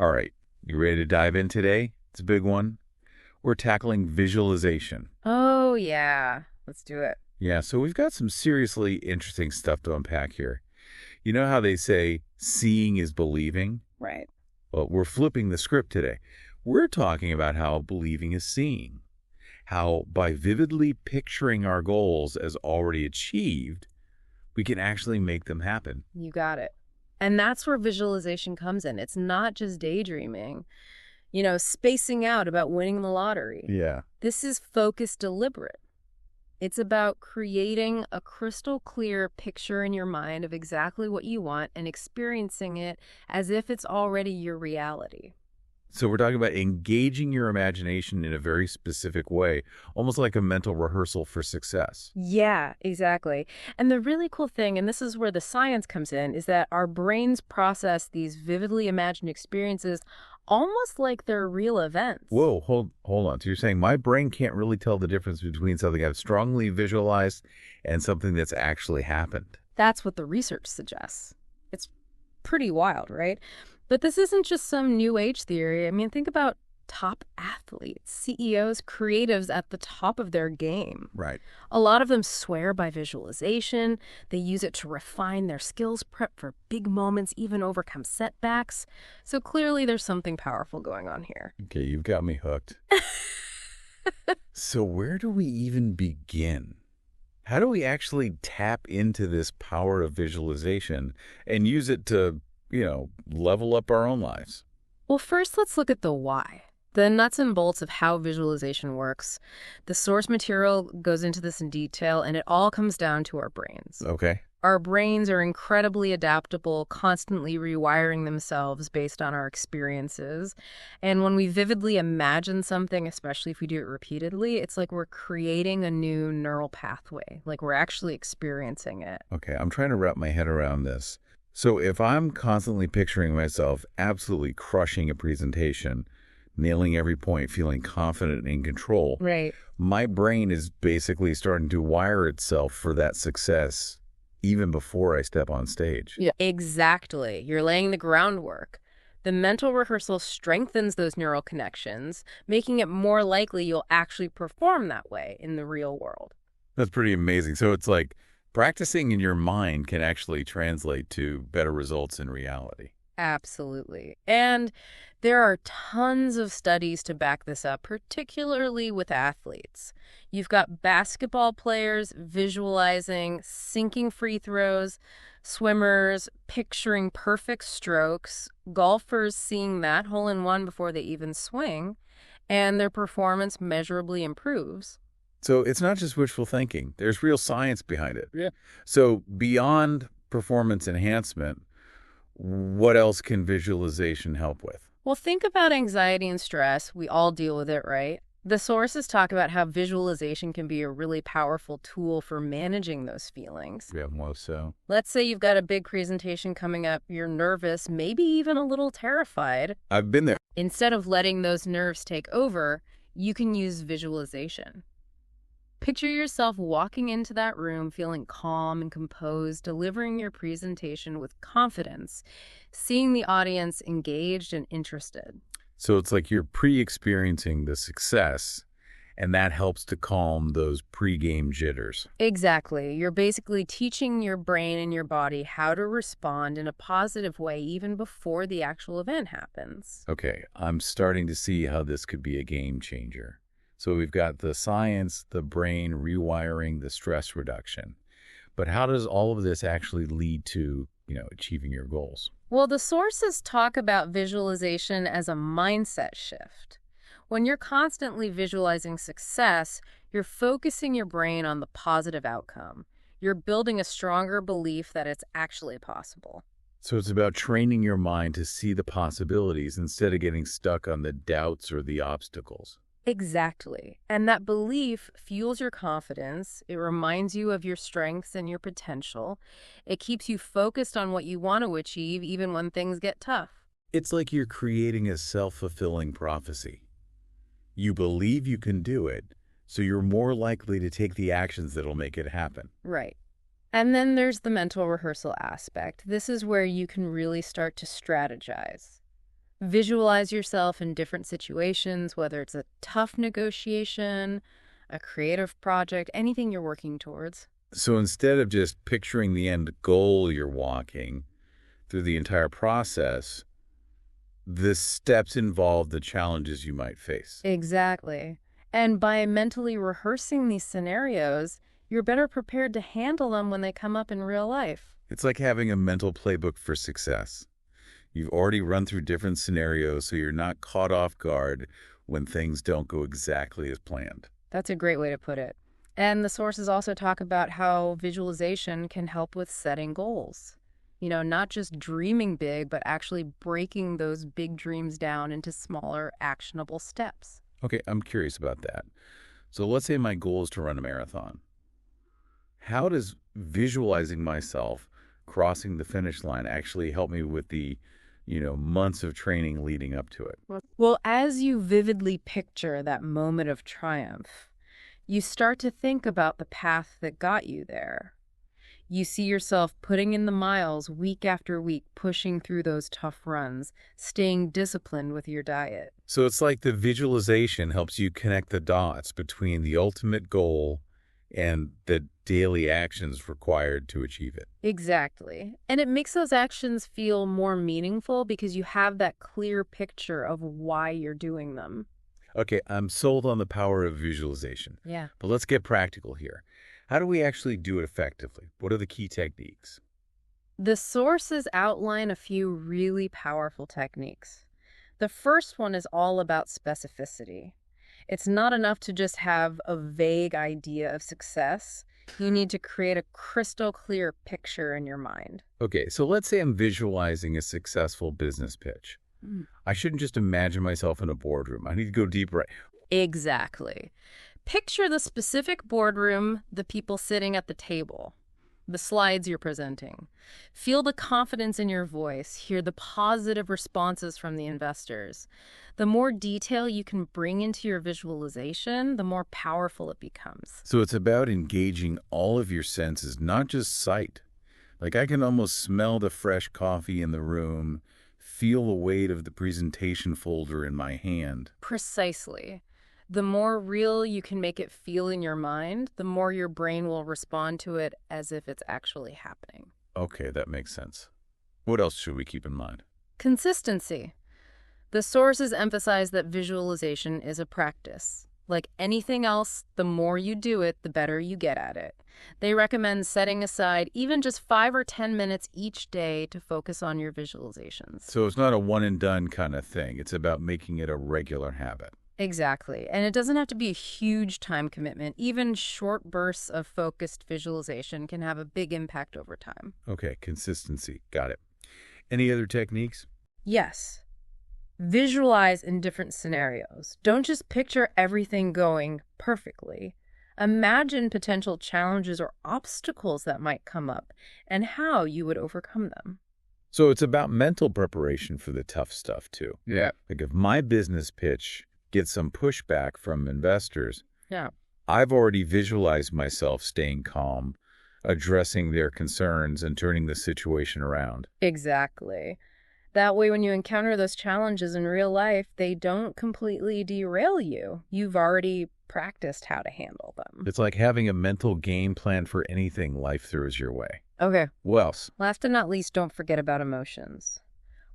All right, you ready to dive in today? It's a big one. We're tackling visualization. Oh, yeah. Let's do it. Yeah, so we've got some seriously interesting stuff to unpack here. You know how they say seeing is believing? Right. Well, we're flipping the script today. We're talking about how believing is seeing. How by vividly picturing our goals as already achieved, we can actually make them happen. You got it. And that's where visualization comes in. It's not just daydreaming, spacing out about winning the lottery. Yeah. This is focused, deliberate. It's about creating a crystal clear picture in your mind of exactly what you want and experiencing it as if it's already your reality. So we're talking about engaging your imagination in a very specific way, almost like a mental rehearsal for success. Yeah, exactly. And the really cool thing, and this is where the science comes in, is that our brains process these vividly imagined experiences almost like they're real events. Whoa, hold on. So you're saying my brain can't really tell the difference between something I've strongly visualized and something that's actually happened. That's what the research suggests. It's pretty wild, right? But this isn't just some new age theory. I mean, think about top athletes, CEOs, creatives at the top of their game. Right. A lot of them swear by visualization. They use it to refine their skills, prep for big moments, even overcome setbacks. So clearly there's something powerful going on here. Okay, you've got me hooked. So where do we even begin? How do we actually tap into this power of visualization and use it to, level up our own lives? Well, first, let's look at the why. The nuts and bolts of how visualization works. The source material goes into this in detail, and it all comes down to our brains. Okay. Our brains are incredibly adaptable, constantly rewiring themselves based on our experiences. And when we vividly imagine something, especially if we do it repeatedly, it's like we're creating a new neural pathway, like we're actually experiencing it. Okay, I'm trying to wrap my head around this. So if I'm constantly picturing myself absolutely crushing a presentation, nailing every point, feeling confident and in control, Right. my brain is basically starting to wire itself for that success even before I step on stage. Yeah. Exactly. You're laying the groundwork. The mental rehearsal strengthens those neural connections, making it more likely you'll actually perform that way in the real world. That's pretty amazing. So it's like practicing in your mind can actually translate to better results in reality. Absolutely. And there are tons of studies to back this up, particularly with athletes. You've got basketball players visualizing sinking free throws, swimmers picturing perfect strokes, golfers seeing that hole in one before they even swing, and their performance measurably improves. So it's not just wishful thinking. There's real science behind it. Yeah. So beyond performance enhancement, what else can visualization help with? Well, think about anxiety and stress. We all deal with it, right? The sources talk about how visualization can be a really powerful tool for managing those feelings. Yeah, more so. Let's say you've got a big presentation coming up, you're nervous, maybe even a little terrified. I've been there. Instead of letting those nerves take over, you can use visualization. Picture yourself walking into that room feeling calm and composed, delivering your presentation with confidence, seeing the audience engaged and interested. So it's like you're pre-experiencing the success, and that helps to calm those pre-game jitters. Exactly. You're basically teaching your brain and your body how to respond in a positive way even before the actual event happens. Okay, I'm starting to see how this could be a game changer. So we've got the science, the brain rewiring, the stress reduction. But how does all of this actually lead to, achieving your goals? Well, the sources talk about visualization as a mindset shift. When you're constantly visualizing success, you're focusing your brain on the positive outcome. You're building a stronger belief that it's actually possible. So it's about training your mind to see the possibilities instead of getting stuck on the doubts or the obstacles. Exactly. And that belief fuels your confidence. It reminds you of your strengths and your potential. It keeps you focused on what you want to achieve even when things get tough. It's like you're creating a self-fulfilling prophecy. You believe you can do it, so you're more likely to take the actions that'll make it happen. Right. And then there's the mental rehearsal aspect. This is where you can really start to strategize. Visualize yourself in different situations, whether it's a tough negotiation, a creative project, anything you're working towards. So instead of just picturing the end goal you're walking through the entire process, the steps involve the challenges you might face. Exactly. And by mentally rehearsing these scenarios, you're better prepared to handle them when they come up in real life. It's like having a mental playbook for success. You've already run through different scenarios, so you're not caught off guard when things don't go exactly as planned. That's a great way to put it. And the sources also talk about how visualization can help with setting goals. Not just dreaming big, but actually breaking those big dreams down into smaller, actionable steps. Okay, I'm curious about that. So let's say my goal is to run a marathon. How does visualizing myself crossing the finish line actually help me with the months of training leading up to it? Well, as you vividly picture that moment of triumph, you start to think about the path that got you there. You see yourself putting in the miles week after week, pushing through those tough runs, staying disciplined with your diet. So it's like the visualization helps you connect the dots between the ultimate goal and the daily actions required to achieve it. Exactly. And it makes those actions feel more meaningful because you have that clear picture of why you're doing them. Okay, I'm sold on the power of visualization. Yeah. But let's get practical here. How do we actually do it effectively? What are the key techniques? The sources outline a few really powerful techniques. The first one is all about specificity. It's not enough to just have a vague idea of success. You need to create a crystal clear picture in your mind. Okay, so let's say I'm visualizing a successful business pitch. I shouldn't just imagine myself in a boardroom. I need to go deeper. Exactly. Picture the specific boardroom, the people sitting at the table, the slides you're presenting. Feel the confidence in your voice. Hear the positive responses from the investors. The more detail you can bring into your visualization, the more powerful it becomes. So it's about engaging all of your senses, not just sight. Like I can almost smell the fresh coffee in the room, feel the weight of the presentation folder in my hand. Precisely. The more real you can make it feel in your mind, the more your brain will respond to it as if it's actually happening. Okay, that makes sense. What else should we keep in mind? Consistency. The sources emphasize that visualization is a practice. Like anything else, the more you do it, the better you get at it. They recommend setting aside even just 5 or 10 minutes each day to focus on your visualizations. So it's not a one and done kind of thing. It's about making it a regular habit. Exactly. And it doesn't have to be a huge time commitment. Even short bursts of focused visualization can have a big impact over time. Okay, consistency. Got it. Any other techniques? Yes. Visualize in different scenarios. Don't just picture everything going perfectly. Imagine potential challenges or obstacles that might come up and how you would overcome them. So it's about mental preparation for the tough stuff too. Yeah. Like if my business pitch gets some pushback from investors, Yeah. I've already visualized myself staying calm, addressing their concerns, and turning the situation around. Exactly. That way, when you encounter those challenges in real life, they don't completely derail you. You've already practiced how to handle them. It's like having a mental game plan for anything life throws your way. Okay. What else? Last and not least, don't forget about emotions.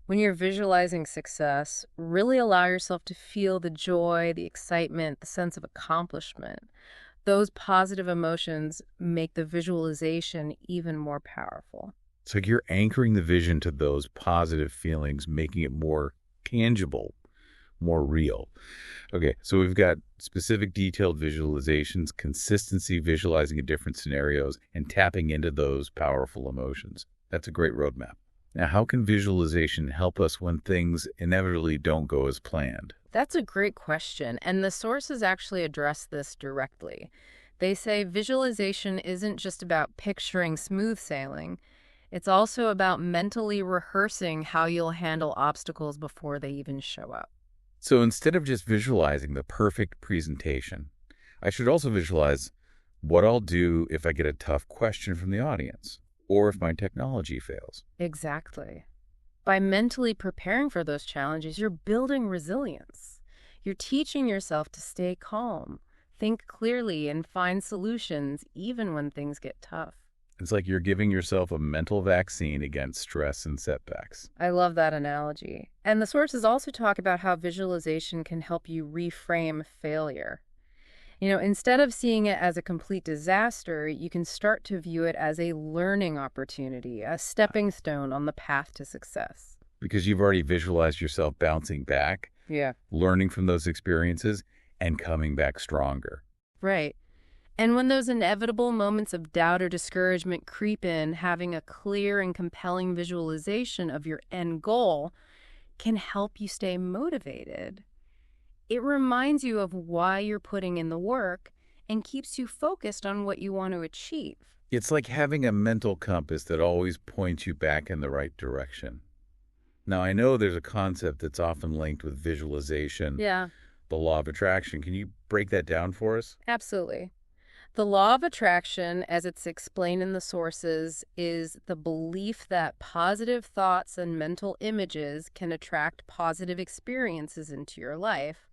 When you're visualizing success, really allow yourself to feel the joy, the excitement, the sense of accomplishment. Those positive emotions make the visualization even more powerful. It's like you're anchoring the vision to those positive feelings, making it more tangible, more real. Okay, so we've got specific detailed visualizations, consistency, visualizing in different scenarios, and tapping into those powerful emotions. That's a great roadmap. Now, how can visualization help us when things inevitably don't go as planned? That's a great question, and the sources actually address this directly. They say visualization isn't just about picturing smooth sailing. It's also about mentally rehearsing how you'll handle obstacles before they even show up. So instead of just visualizing the perfect presentation, I should also visualize what I'll do if I get a tough question from the audience, or if my technology fails. Exactly. By mentally preparing for those challenges, you're building resilience. You're teaching yourself to stay calm, think clearly, and find solutions even when things get tough. It's like you're giving yourself a mental vaccine against stress and setbacks. I love that analogy. And the sources also talk about how visualization can help you reframe failure. Instead of seeing it as a complete disaster, you can start to view it as a learning opportunity, a stepping stone on the path to success. Because you've already visualized yourself bouncing back, Yeah. learning from those experiences, and coming back stronger. Right. And when those inevitable moments of doubt or discouragement creep in, having a clear and compelling visualization of your end goal can help you stay motivated. It reminds you of why you're putting in the work and keeps you focused on what you want to achieve. It's like having a mental compass that always points you back in the right direction. Now, I know there's a concept that's often linked with visualization, Yeah, the law of attraction. Can you break that down for us? absolutely. The law of attraction, as it's explained in the sources, is the belief that positive thoughts and mental images can attract positive experiences into your life.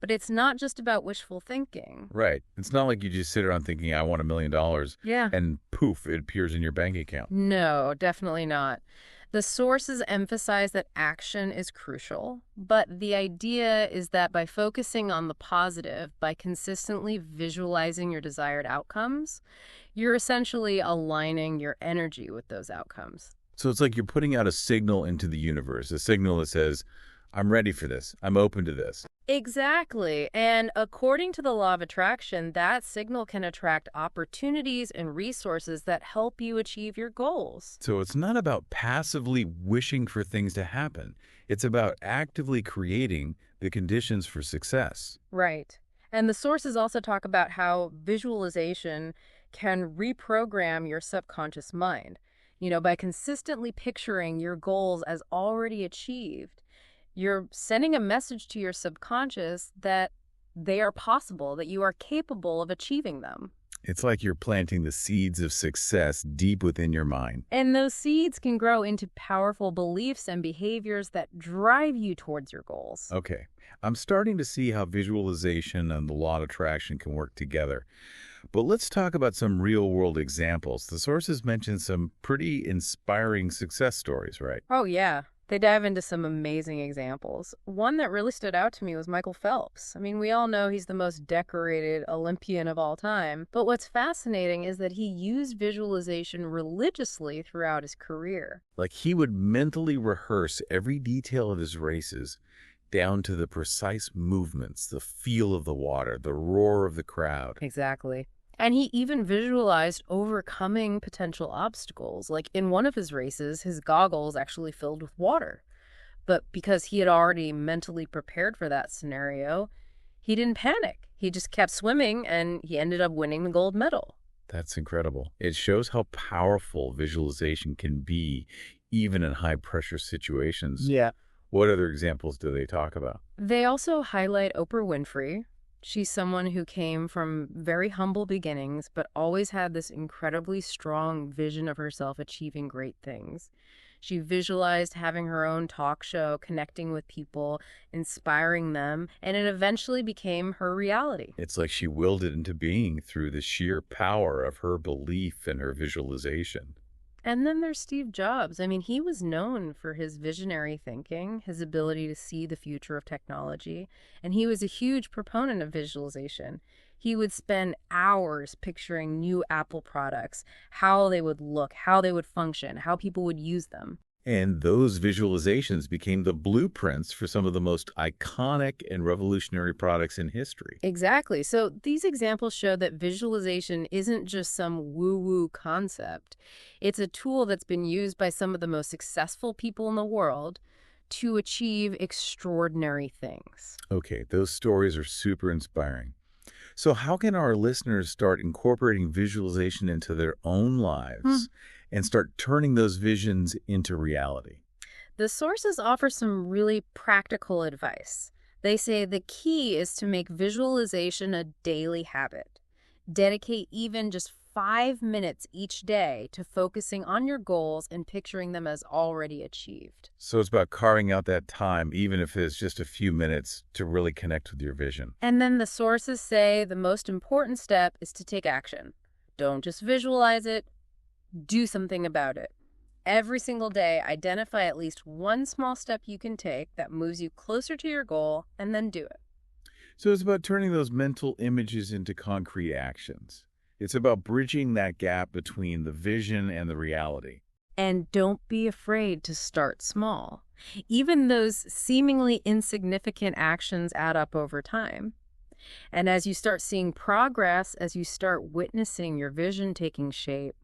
But it's not just about wishful thinking. Right. It's not like you just sit around thinking, I want $1 million, Yeah. and poof, it appears in your bank account. No, definitely not. The sources emphasize that action is crucial, but the idea is that by focusing on the positive, by consistently visualizing your desired outcomes, you're essentially aligning your energy with those outcomes. So it's like you're putting out a signal into the universe, a signal that says, I'm ready for this. I'm open to this. Exactly. And according to the law of attraction, that signal can attract opportunities and resources that help you achieve your goals. So it's not about passively wishing for things to happen. It's about actively creating the conditions for success. Right. And the sources also talk about how visualization can reprogram your subconscious mind. By consistently picturing your goals as already achieved, you're sending a message to your subconscious that they are possible, that you are capable of achieving them. It's like you're planting the seeds of success deep within your mind. And those seeds can grow into powerful beliefs and behaviors that drive you towards your goals. Okay, I'm starting to see how visualization and the law of attraction can work together. But let's talk about some real-world examples. The sources mention some pretty inspiring success stories, right? Oh, yeah. They dive into some amazing examples. One that really stood out to me was Michael Phelps. I mean, we all know he's the most decorated Olympian of all time. But what's fascinating is that he used visualization religiously throughout his career. Like he would mentally rehearse every detail of his races, down to the precise movements, the feel of the water, the roar of the crowd. Exactly. And he even visualized overcoming potential obstacles. Like in one of his races, his goggles actually filled with water. But because he had already mentally prepared for that scenario, he didn't panic. He just kept swimming and he ended up winning the gold medal. That's incredible. It shows how powerful visualization can be, even in high-pressure situations. Yeah. What other examples do they talk about? They also highlight Oprah Winfrey. She's someone who came from very humble beginnings, but always had this incredibly strong vision of herself achieving great things. She visualized having her own talk show, connecting with people, inspiring them, and it eventually became her reality. It's like she willed it into being through the sheer power of her belief and her visualization. And then there's Steve Jobs. I mean, he was known for his visionary thinking, his ability to see the future of technology, and he was a huge proponent of visualization. He would spend hours picturing new Apple products, how they would look, how they would function, how people would use them. And those visualizations became the blueprints for some of the most iconic and revolutionary products in history. Exactly. So these examples show that visualization isn't just some woo-woo concept. It's a tool that's been used by some of the most successful people in the world to achieve extraordinary things. Okay, those stories are super inspiring. So how can our listeners start incorporating visualization into their own lives and start turning those visions into reality? The sources offer some really practical advice. They say the key is to make visualization a daily habit. Dedicate even just 5 minutes each day to focusing on your goals and picturing them as already achieved. So it's about carving out that time, even if it's just a few minutes, to really connect with your vision. And then the sources say the most important step is to take action. Don't just visualize it, do something about it. Every single day, identify at least one small step you can take that moves you closer to your goal, and then do it. So it's about turning those mental images into concrete actions. It's about bridging that gap between the vision and the reality. And don't be afraid to start small. Even those seemingly insignificant actions add up over time. And as you start seeing progress, as you start witnessing your vision taking shape,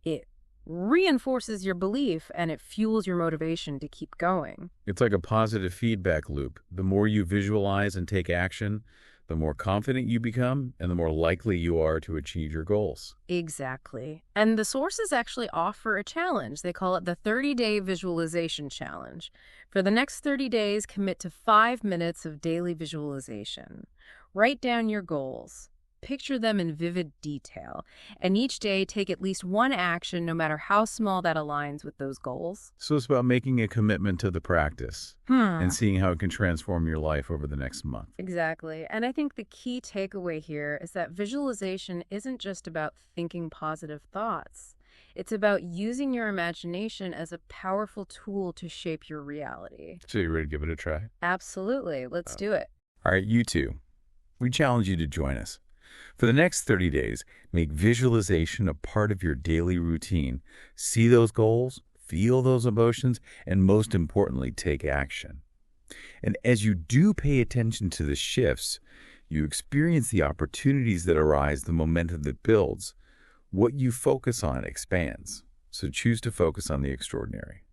it reinforces your belief and it fuels your motivation to keep going. It's like a positive feedback loop. The more you visualize and take action, the more confident you become and the more likely you are to achieve your goals. Exactly. And the sources actually offer a challenge. They call it the 30-day visualization challenge. For the next 30 days, commit to 5 minutes of daily visualization. Write down your goals. Picture them in vivid detail. And each day, take at least one action, no matter how small that aligns with those goals. So it's about making a commitment to the practice and seeing how it can transform your life over the next month. Exactly. And I think the key takeaway here is that visualization isn't just about thinking positive thoughts. It's about using your imagination as a powerful tool to shape your reality. So you ready to give it a try? Absolutely. Let's do it. All right, you too. We challenge you to join us. For the next 30 days, make visualization a part of your daily routine. See those goals, feel those emotions, and most importantly, take action. And as you do pay attention to the shifts, you experience the opportunities that arise, the momentum that builds. What you focus on expands. So choose to focus on the extraordinary.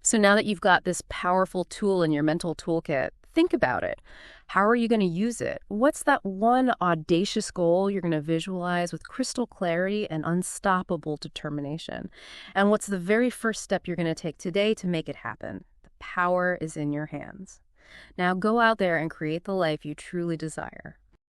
So now that you've got this powerful tool in your mental toolkit, think about it. How are you going to use it? What's that one audacious goal you're going to visualize with crystal clarity and unstoppable determination? And what's the very first step you're going to take today to make it happen? The power is in your hands. Now go out there and create the life you truly desire.